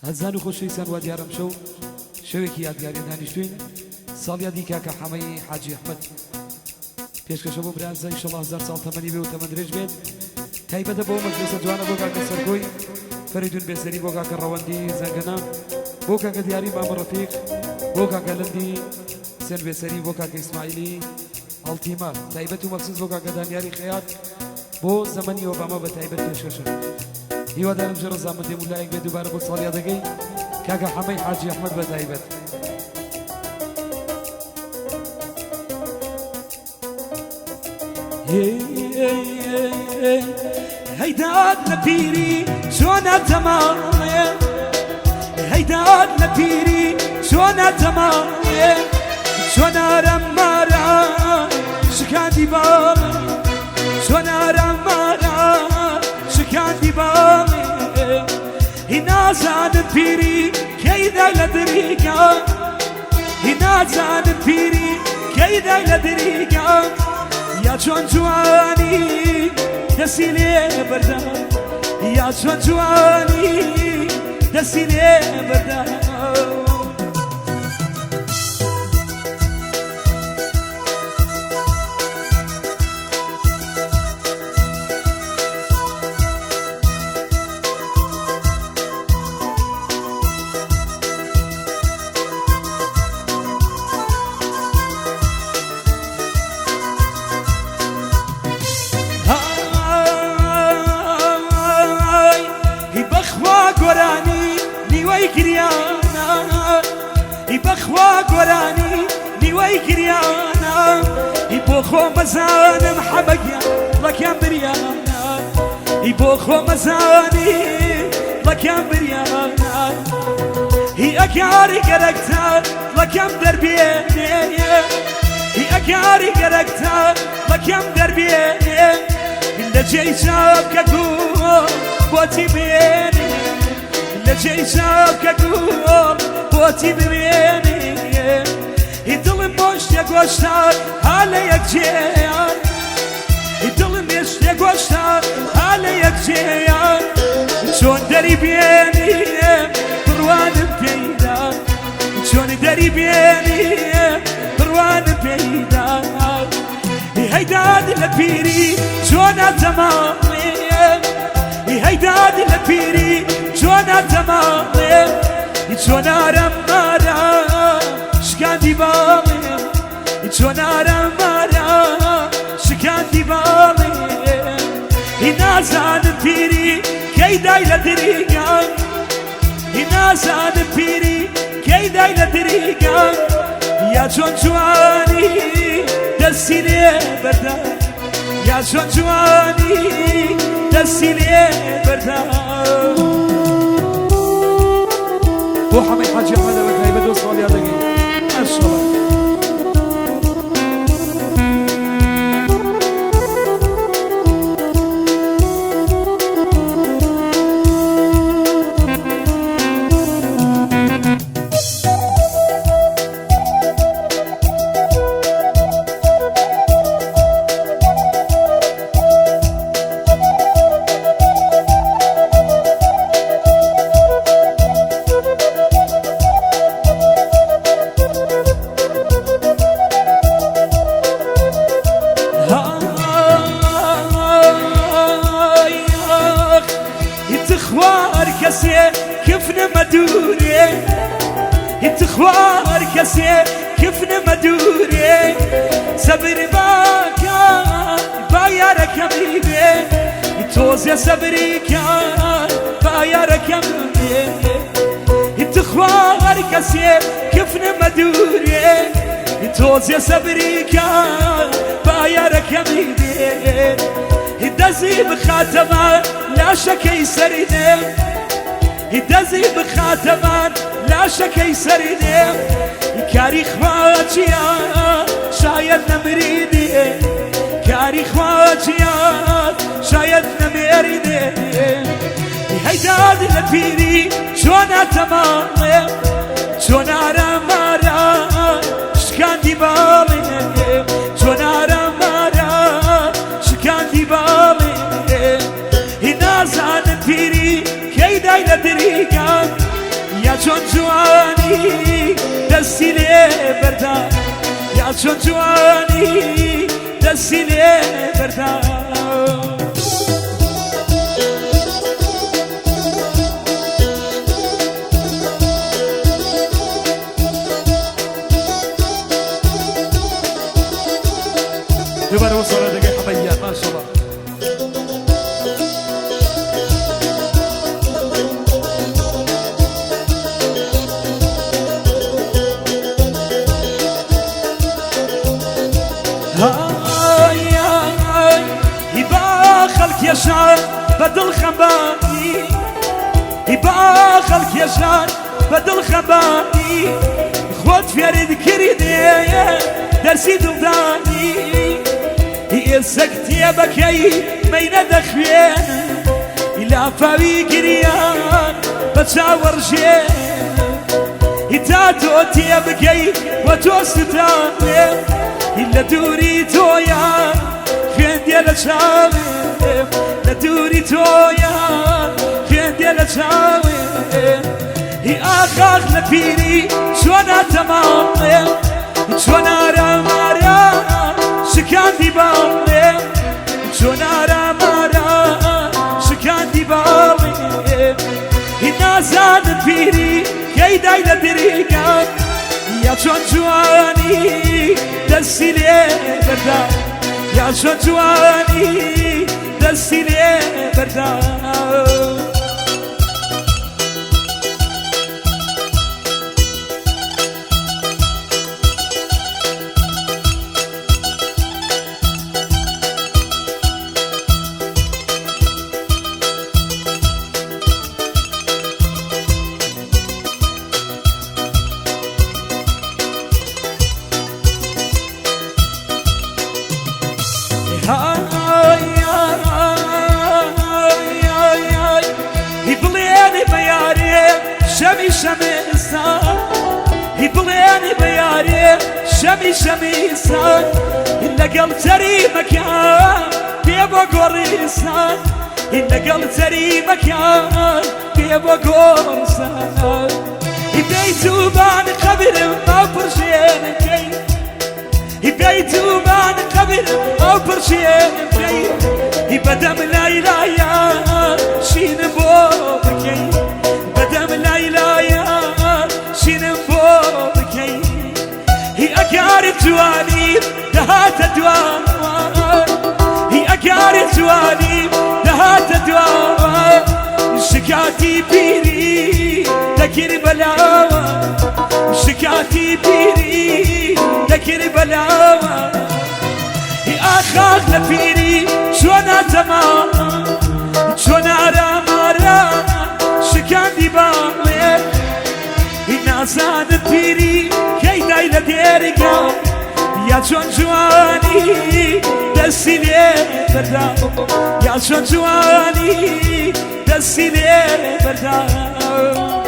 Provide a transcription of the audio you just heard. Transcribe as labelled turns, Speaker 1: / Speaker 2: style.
Speaker 1: هەزان و خۆشەویستان وا دیارم شەو شەوێکی یادگاری دانیشتوین ساڵیا دیکە کە حەمەی حاجی ئەحمەد پێشکەشە بۆ برانزە ئینشەڵڵا 1000 ساڵ تەمەنی بێ و تەمەن درێژ بێت تایبەتە بۆ مەجلسە جوانە بۆ کاکە سەرکۆی فەریدون بێسەری بۆ کاکە ڕەوەندی زەنگەنە بۆ کاکە دیاری مامە ڕەفیق بۆ کاکە لەندی سێن بێسەری بۆ کاکە ئیسماعیلی ئەڵتیما تایبەت و مەخصوص بۆ کاکە دانیاری خەیات بۆ زەمەنی ئۆباما بە تایبەت پێشکەشە هیوادارم ژێ ڕەزامەندی مولایەک بێت دووبارە بۆ ساڵ یادەگەی کاکە حەمەی حاجی ئەحمەد بە تایبەت
Speaker 2: هيداد لبيري شونا تمامي هيداد لبيري شونا تمامي شونا رمارا شكاندي بامي شونا رمارا شكاندي بامي هنا زاد بيري كيدا لدريقا هنا زاد بيري كيدا لدريقا يا جون جواني دسي لي بردا يا جون جواني دسي لي بردا بخوا قراني نيوي كريانا يبوخو مزانم حبقيا لك يا بريانا يبوخو مزاني لك يا بريانا هي أكاري قرقتا لك يا دربيني هي أكاري قرقتا لك يا دربيني إلا جاي شابك أقول بوتي بيني إلا جاي شابك أقول بوتي بيني يدل مشتاق واشتاق عليك جيان يدل مشتاق واشتاق عليك جيان شون داري بيني بروان بيدا شون داري بيني بروان بيدا هيداد لبيري شونا تمامي هيداد لبيري شونا تمامي شونا رمارا شكاندي بالي شونا رمارا شكاندي بالي هنا زاد بيري كيدا لدريقا هنا زاد بيري كيدا لدريقا يا جون جواني دسي لي بردا يا جون جواني دسي لي بردا بو حمي حاجي أحمد وتايبة وصال يا دقي ما شاء الله كيفنا مدوري يتخوار كسي كيفنا مدوري صبر باكا بايارك حبيبي يتوز يا صبري كان بايارك حبيبي يتخوار كسي كيفنا مدوري يتوز يا صبري كان بايارك حبيبي يدزي بخاتمان لا شك يسردم يدزي بخاتمان لا شك يسردم كاري خواتيا شايد نمريدي كاري خواتيا شايد نمريدي هيداد لبيري شونا تمامي شونا رمارا شكاندي بالي شونا رمارا شكاندي بالي هنا زاد بيري كيدا لدريقا
Speaker 1: چۆن جوانی دەستی لێ بەردا یا چۆن جوانی دەستی لێ بەردا دوباره وصل دقيقة حمية ما شاء الله هاي هاي يبا خلق يشعر بدل خباني يبا خلق يشعر بدل خباني خود فريد كريدي درسي دلداني سكتي بكي مين دخوين إلا فاوي قريان بتشاور جين إتاتو تيبكي وتوستاني إلا دوري تويا خين ديال شاوي لا دوري تويا خين ديال شاوي هي آخاك لفيني شوانا تمام شوانا رمارا شكاندي باوي شوانا رمارا شكاندي باوي الناس فيني كي دايلا دريقان يا شون جواني دسي لي بردا يا شون جواني دسي لي بردا شمي شمي سان يبليني بياري شمي شمي سان إلا قلب تري مكان بيبو قريسان إلا قلب تري مكان بيبو قريسان يبيتو بان قبل ما برشين كي يبيتو بان قبل ما برشين كي يبدم لا يا شين بوبكي بدم لا شين بوبكي هي أكار جواني دهات دوام هي أكار جواني دهات دوام شكاتي بيري ذكر بلاوة شكاتي بيري ذكر بلاوة هي أخاك لفيري شوانا تمام شوانا رامارا شكاندي باوي الناسان بيري كي دايلا ديريقا يا شون جواني دسي لي بردا يا شون جواني دسي لي بردا